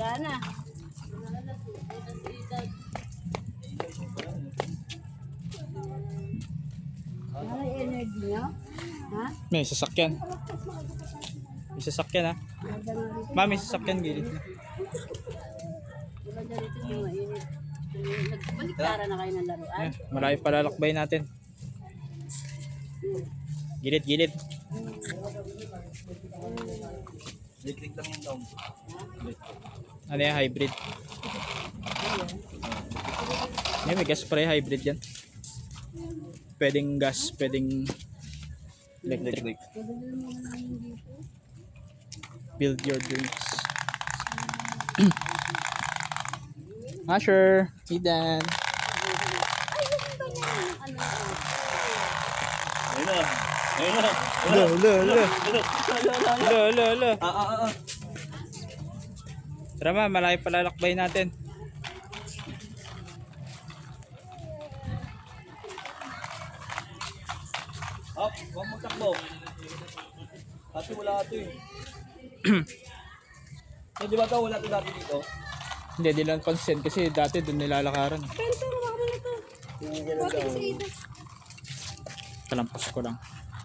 Wala na. Ano yung energy nyo? Ha? May sasakyan. May sasakyan ha. Ma, may sasakyan gilid na. Diba dito yung mainit? Nagbaliktaran na kayo ng laruan? Eh, malayo palalakbay natin. Gilid, gilid. Electric lang yung down. Ano yan, hybrid. May gas spray hybrid yan. Pwedeng gas, pwedeng electric. Build your dreams. Asher, Idan. Ayun na. Ayun na. Lo. Tara ma, malayo palalakbay natin. Hop, huwag magtakbo. Ate, wala ito eh. So, di ba ito wala ito dati dito? Hindi, di lang pansin kasi dati doon nilalakaran. Pero, wala ko na ito. Bakit sa ito? Kalampas ko lang.